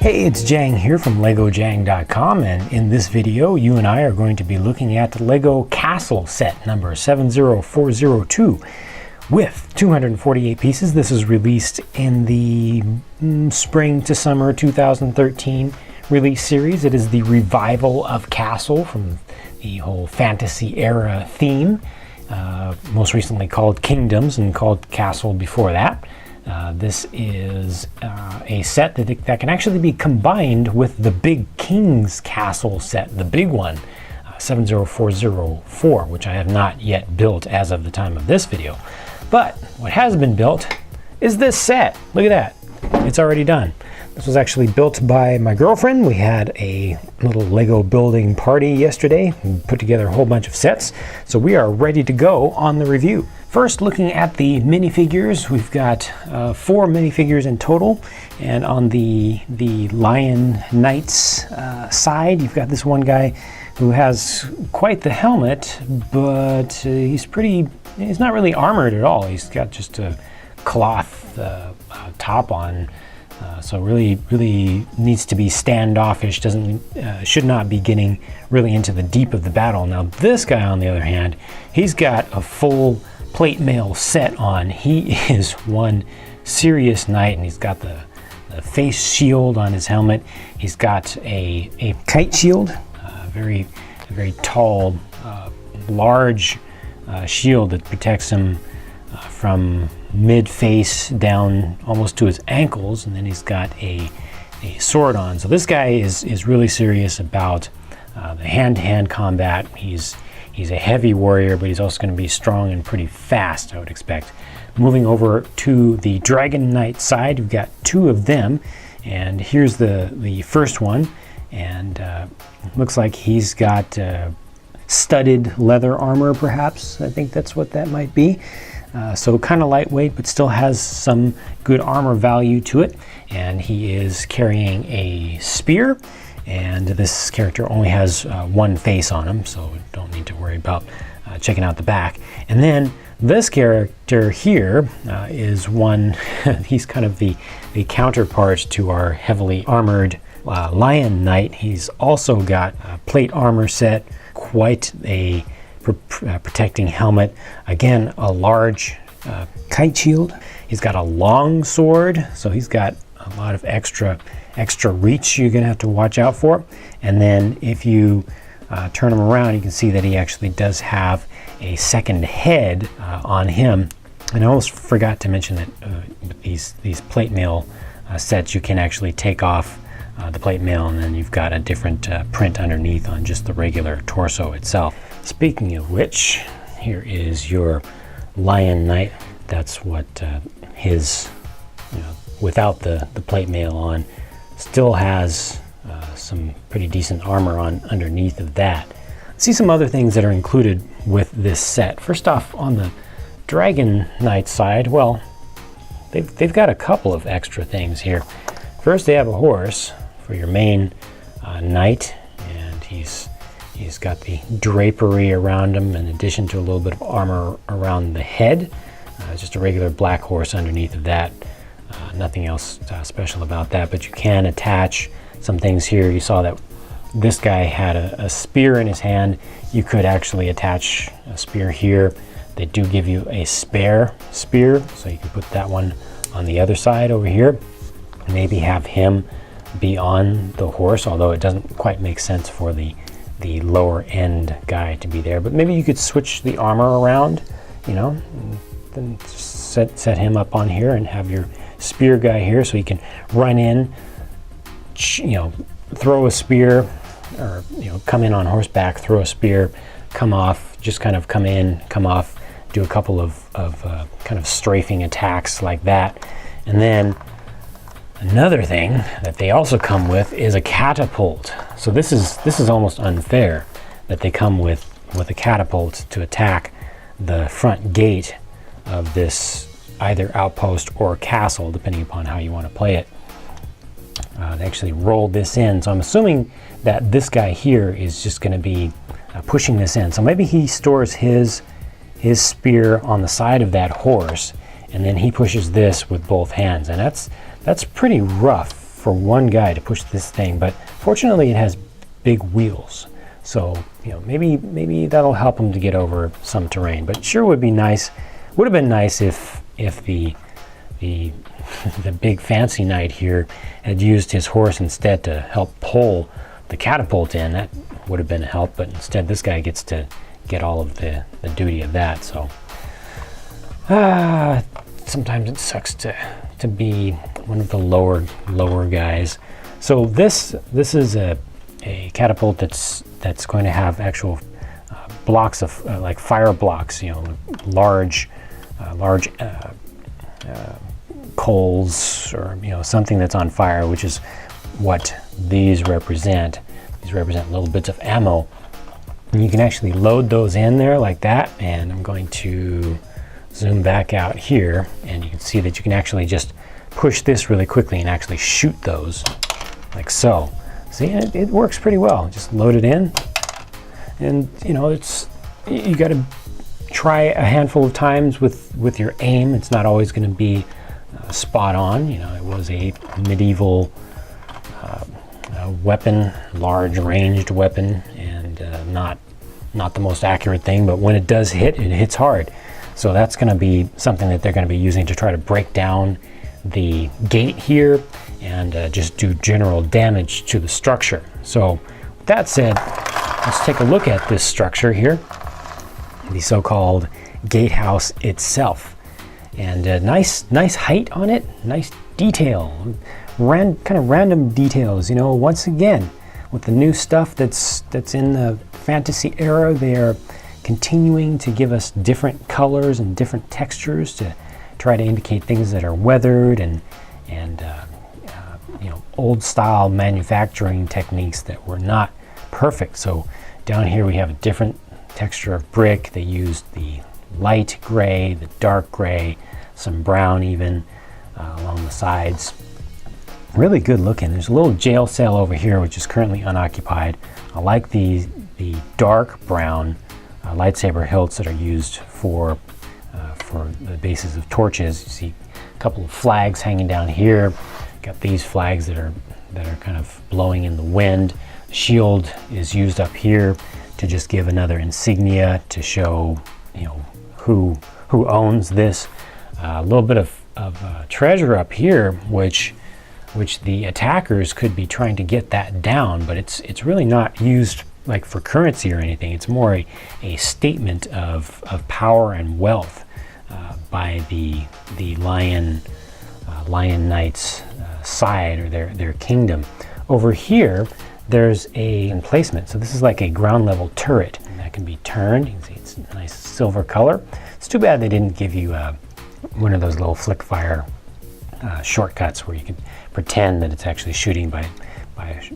Hey, it's Jang here from LegoJang.com, and in this video you and I are going to be looking at the Lego Castle set number 70402 with 248 pieces. This is released in the spring to summer 2013 release series. It is the revival of Castle from the whole fantasy era theme, most recently called Kingdoms and called Castle before that. This is a set that can actually be combined with the Big King's Castle set, the big one, 70404, which I have not yet built as of the time of this video. But what has been built is this set. Look at that. It's already done. This was actually built by my girlfriend. We had a little Lego building party yesterday and put together a whole bunch of sets. So we are ready to go on the review. First, looking at the minifigures, we've got 4 minifigures in total. And on the Lion Knights side, you've got this one guy who has quite the helmet, but he's not really armored at all. He's got just a cloth top on. So really needs to be standoffish, should not be getting really into the deep of the battle. Now this guy, on the other hand, he's got a full plate mail set on. He is one serious knight, and he's got the face shield on his helmet. He's got a kite shield, very tall, large shield that protects him from mid-face down almost to his ankles, and then he's got a sword on. So this guy is really serious about the hand-to-hand combat. He's a heavy warrior, but he's also going to be strong and pretty fast, I would expect. Moving over to the Dragon Knight side, we've got 2 of them, and here's the first one, and looks like he's got studded leather armor, perhaps. I think that's what that might be. So kind of lightweight, but still has some good armor value to it. And he is carrying a spear, and this character only has one face on him, so don't need to worry about checking out the back. And then this character here is one, he's kind of the counterpart to our heavily armored Lion Knight. He's also got a plate armor set, quite a protecting helmet, again a large kite shield. He's got a long sword, so he's got a lot of extra reach you're gonna have to watch out for. And then if you turn him around, you can see that he actually does have a second head on him. And I almost forgot to mention that with these plate mail sets, you can actually take off the plate mail, and then you've got a different print underneath on just the regular torso itself. Speaking of which, here is your Lion Knight. That's what his, without the plate mail on, still has some pretty decent armor on underneath of that. Let's see some other things that are included with this set. First off, on the Dragon Knight side, well, they've got a couple of extra things here. First, they have a horse for your main knight, and he's got the drapery around him in addition to a little bit of armor around the head. It's just a regular black horse underneath of that. Nothing else special about that, but you can attach some things here. You saw that this guy had a spear in his hand. You could actually attach a spear here. They do give you a spare spear, so you can put that one on the other side over here. Maybe have him be on the horse, although it doesn't quite make sense for the lower end guy to be there. But maybe you could switch the armor around, then set him up on here and have your spear guy here, so he can run in, throw a spear, or come in on horseback, throw a spear, come off, just kind of come in, come off, do a couple of kind of strafing attacks like that. And then another thing that they also come with is a catapult. So this is almost unfair that they come with a catapult to attack the front gate of this either outpost or castle, depending upon how you want to play it. They actually rolled this in, so I'm assuming that this guy here is just going to be pushing this in. So maybe he stores his spear on the side of that horse, and then he pushes this with both hands, and that's pretty rough for one guy to push this thing, but fortunately it has big wheels. So, you know, maybe that'll help him to get over some terrain. But sure would be nice. Would have been nice if the the big fancy knight here had used his horse instead to help pull the catapult in. That would have been a help, but instead this guy gets to get all of the duty of that. So sometimes it sucks to be one of the lower guys. So this is a catapult that's going to have actual blocks of like fire blocks, you know, large coals, or you know, something that's on fire, which is what these represent. These represent little bits of ammo, and you can actually load those in there like that. And I'm going to zoom back out here, and you can see that you can actually just push this really quickly and actually shoot those like so. See, it works pretty well. Just load it in, and you know, you got to try a handful of times with your aim. It's not always going to be spot on. You know, it was a medieval weapon, large ranged weapon, and not the most accurate thing, but when it does hit, it hits hard. So that's going to be something that they're going to be using to try to break down the gate here and just do general damage to the structure. So with that said, let's take a look at this structure here, the so-called gatehouse itself. And nice height on it, nice detail, kind of random details. You know, once again, with the new stuff that's in the fantasy era, they are continuing to give us different colors and different textures to try to indicate things that are weathered and you know, old style manufacturing techniques that were not perfect. So down here we have a different texture of brick. They used the light gray, the dark gray, some brown even along the sides. Really good looking. There's a little jail cell over here which is currently unoccupied. I like the dark brown lightsaber hilts that are used for the bases of torches. You see a couple of flags hanging down here. Got these flags that are kind of blowing in the wind. The shield is used up here to just give another insignia to show, you know, who owns this. A little bit of treasure up here, which the attackers could be trying to get that down, but it's really not used like for currency or anything. It's more a statement of power and wealth by the Lion Knights side, or their kingdom. Over here there's a emplacement. So this is like a ground level turret, and that can be turned. You can see it's a nice silver color. It's too bad they didn't give you one of those little flick fire shortcuts where you can pretend that it's actually shooting by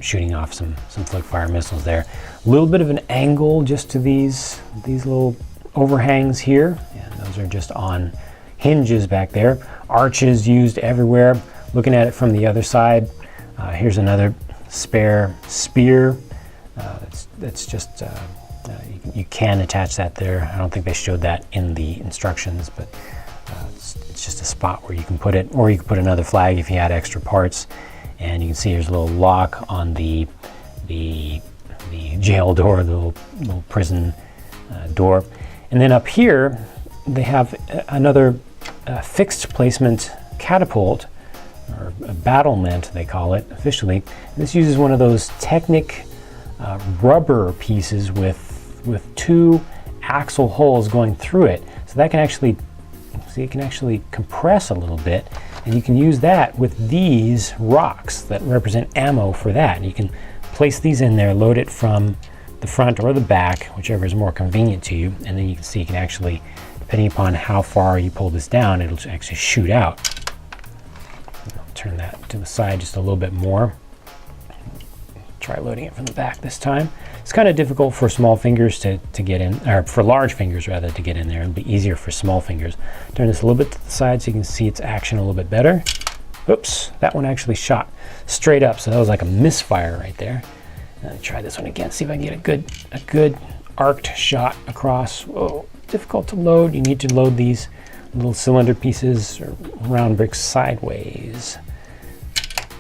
shooting off some flick fire missiles there. A little bit of an angle just to these little overhangs here, and those are just on hinges back there. Arches used everywhere. Looking at it from the other side, here's another spare spear. That's just you can attach that there. I don't think they showed that in the instructions, but it's just a spot where you can put it, or you can put another flag if you had extra parts. And you can see there's a little lock on the jail door, the little prison door. And then up here they have another fixed placement catapult, or a battlement they call it officially. This uses one of those Technic rubber pieces with two axle holes going through it, so that can actually compress a little bit, and you can use that with these rocks that represent ammo for that. And you can place these in there, load it from the front or the back, whichever is more convenient to you, and then you can see you can actually, depending upon how far you pull this down, it'll actually shoot out. I'll turn that to the side just a little bit more. Try loading it from the back this time. It's kind of difficult for small fingers to get in, or for large fingers rather, to get in there. It'll be easier for small fingers. Turn this a little bit to the side so you can see its action a little bit better. Oops, that one actually shot straight up, so that was like a misfire right there. Try this one again, see if I can get a good arced shot across. Whoa, difficult to load. You need to load these little cylinder pieces or round bricks sideways.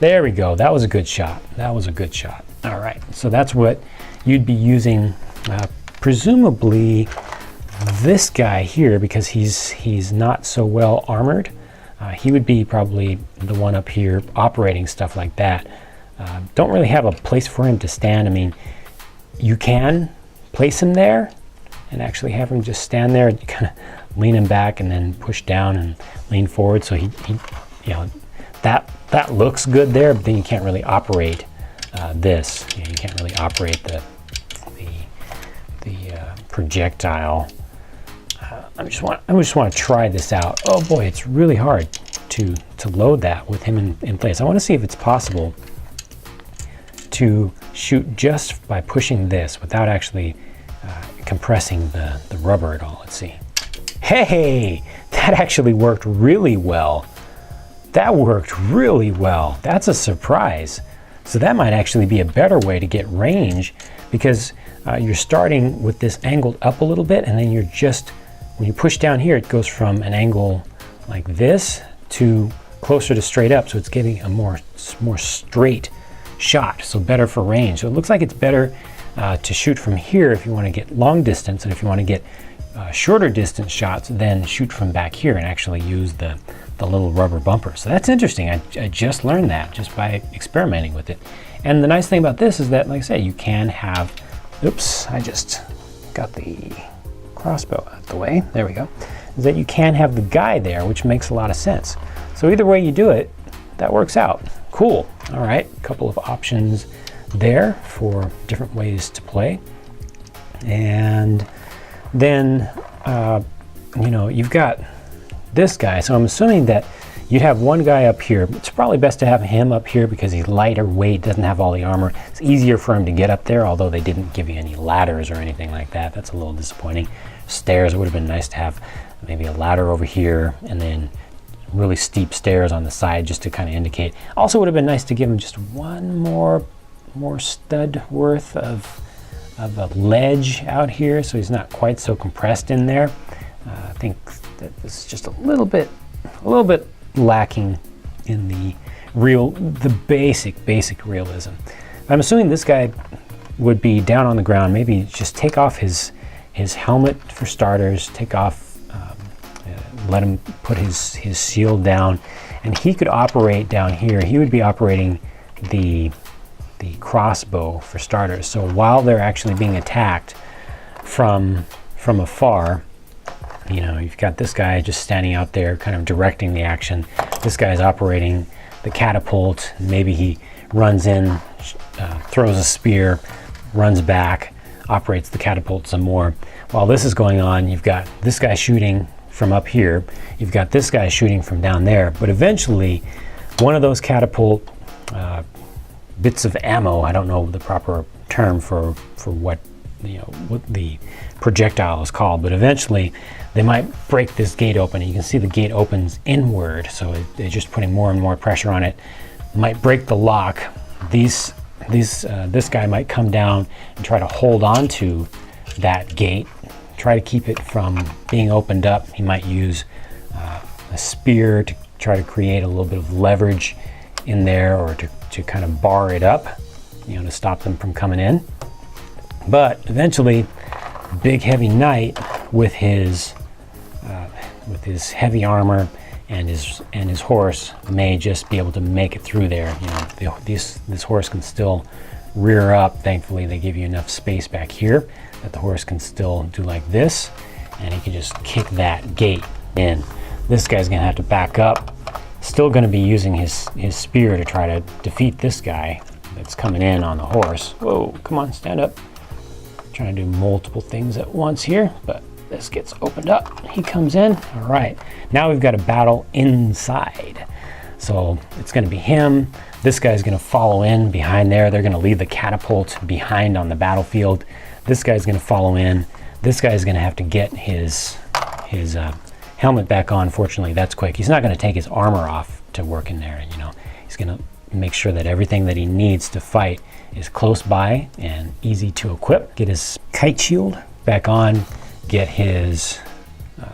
There we go. That was a good shot. That was a good shot. All right. So that's what you'd be using, presumably this guy here, because he's not so well armored. He would be probably the one up here operating stuff like that. Don't really have a place for him to stand. I mean, you can place him there and actually have him just stand there and kind of lean him back and then push down and lean forward. So he you know, that looks good there, but then you can't really operate this. You know, you can't really operate the projectile. I just want to try this out. Oh boy, it's really hard to load that with him in place. I want to see if it's possible to shoot just by pushing this without actually compressing the rubber at all. Let's see. Hey, that actually worked really well. That worked really well. That's a surprise. So that might actually be a better way to get range, because you're starting with this angled up a little bit, and then you're just, when you push down here, it goes from an angle like this to closer to straight up. So it's getting a more straight shot, so better for range. So it looks like it's better to shoot from here if you want to get long distance, and if you want to get shorter distance shots, then shoot from back here and actually use the little rubber bumper. So that's interesting. I just learned that just by experimenting with it. And the nice thing about this is that, like I said, you can have, oops, I just got the crossbow out the way. There we go. Is that you can have the guy there, which makes a lot of sense. So either way you do it, that works out. Cool. All right, a couple of options there for different ways to play. And then, you know, you've got this guy. So I'm assuming that you'd have one guy up here. It's probably best to have him up here because he's lighter weight, doesn't have all the armor. It's easier for him to get up there, although they didn't give you any ladders or anything like that. That's a little disappointing. Stairs, it would have been nice to have maybe a ladder over here and then really steep stairs on the side just to kind of indicate. Also would have been nice to give him just one more stud worth of a ledge out here, so he's not quite so compressed in there. I think that this is just a little bit lacking in the basic realism. I'm assuming this guy would be down on the ground. Maybe just take off his helmet for starters. Take off, let him put his shield down, and he could operate down here. He would be operating the crossbow for starters. So while they're actually being attacked from afar, you know, you've got this guy just standing out there kind of directing the action. This guy's operating the catapult. Maybe he runs in, throws a spear, runs back, operates the catapult some more. While this is going on, you've got this guy shooting from up here. You've got this guy shooting from down there. But eventually, one of those catapult bits of ammo, I don't know the proper term for what, you know, what the projectile is called, but eventually they might break this gate open. And you can see the gate opens inward, so they're just putting more and more pressure on it. Might break the lock. This guy might come down and try to hold on to that gate, try to keep it from being opened up. He might use a spear to try to create a little bit of leverage in there, or to kind of bar it up, you know, to stop them from coming in. But eventually, big heavy knight with his heavy armor and his horse may just be able to make it through there. You know, this horse can still rear up. Thankfully, they give you enough space back here that the horse can still do like this, and he can just kick that gate in. This guy's gonna have to back up. Still going to be using his spear to try to defeat this guy that's coming in on the horse. Whoa, come on, stand up. Trying to do multiple things at once here, but this gets opened up. He comes in. All right, now we've got a battle inside. So it's going to be him. This guy's going to follow in behind there. They're going to leave the catapult behind on the battlefield. This guy's going to follow in. This guy's going to have to get his helmet back on. Fortunately, that's quick. He's not going to take his armor off to work in there. You know, he's going to make sure that everything that he needs to fight is close by and easy to equip. Get his kite shield back on, get his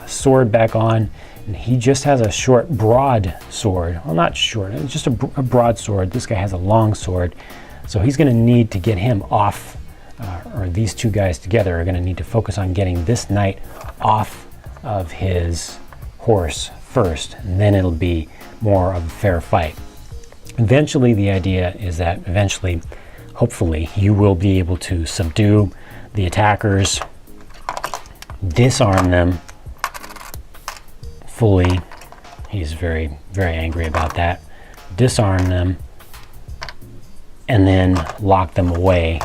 sword back on, And he just has a short broadsword. Well, not short, it's just a broadsword. This guy has a long sword. So he's going to need to get him off, or these two guys together are going to need to focus on getting this knight off of his horse first, and then it'll be more of a fair fight. Eventually, the idea is that eventually, hopefully, you will be able to subdue the attackers, disarm them fully. He's very, very angry about that. Disarm them, and then lock them away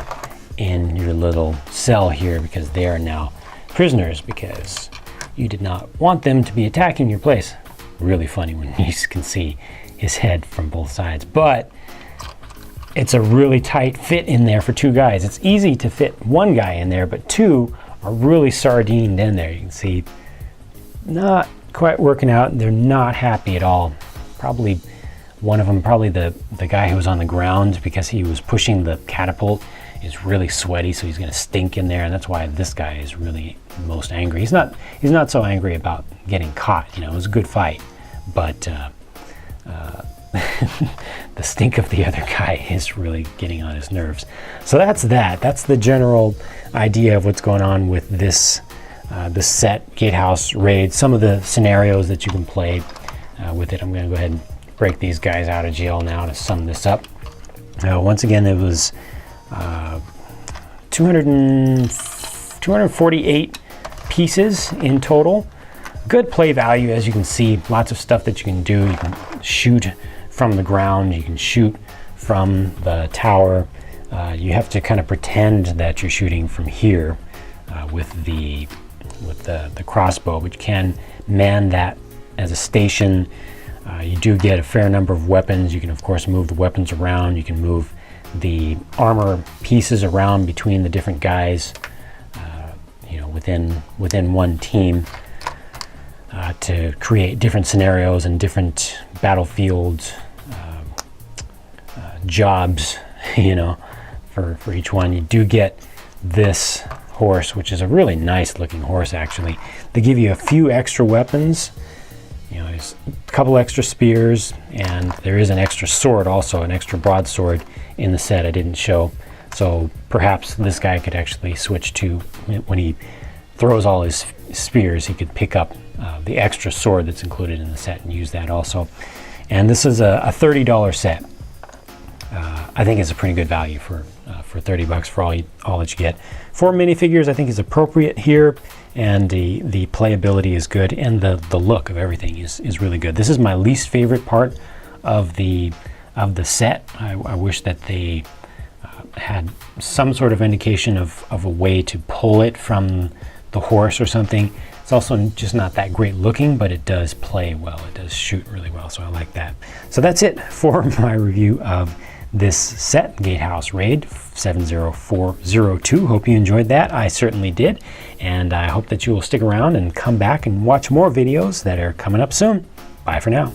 in your little cell here, because they are now prisoners, because you did not want them to be attacking your place. Really funny when you can see his head from both sides, but it's a really tight fit in there for two guys. It's easy to fit one guy in there, but two are really sardined in there. You can see not quite working out. They're not happy at all. Probably one of them, probably the guy who was on the ground, because he was pushing the catapult, is really sweaty, so he's going to stink in there, and that's why this guy is really most angry. He's not so angry about getting caught. You know, it was a good fight, but the stink of the other guy is really getting on his nerves. So that's that. That's the general idea of what's going on with this this set, Gatehouse Raid. Some of the scenarios that you can play with it. I'm going to go ahead and break these guys out of jail now to sum this up. Once again, it was 248 pieces in total. Good play value, as you can see. Lots of stuff that you can do. You can shoot from the ground. You can shoot from the tower. You have to kind of pretend that you're shooting from here with the crossbow, which can man that as a station. You do get a fair number of weapons. You can, of course, move the weapons around. You can move the armor pieces around between the different guys, you know, within one team, to create different scenarios and different battlefield jobs, you know, for each one. You do get this horse, which is a really nice looking horse, actually. They give you a few extra weapons. You know, there's a couple extra spears, and there is an extra sword also, an extra broadsword in the set I didn't show. So perhaps this guy could actually switch to, when he throws all his spears, he could pick up the extra sword that's included in the set and use that also. And this is a $30 set. I think it's a pretty good value for $30 for all that you get. 4 minifigures I think is appropriate here, and the playability is good, and the look of everything is really good. This is my least favorite part of the set. I wish that they had some sort of indication of a way to pull it from the horse or something. It's also just not that great looking, but it does play well. It does shoot really well, so I like that. So that's it for my review of this set, Gatehouse Raid 70402. Hope you enjoyed that. I certainly did, and I hope that you will stick around and come back and watch more videos that are coming up soon. Bye for now.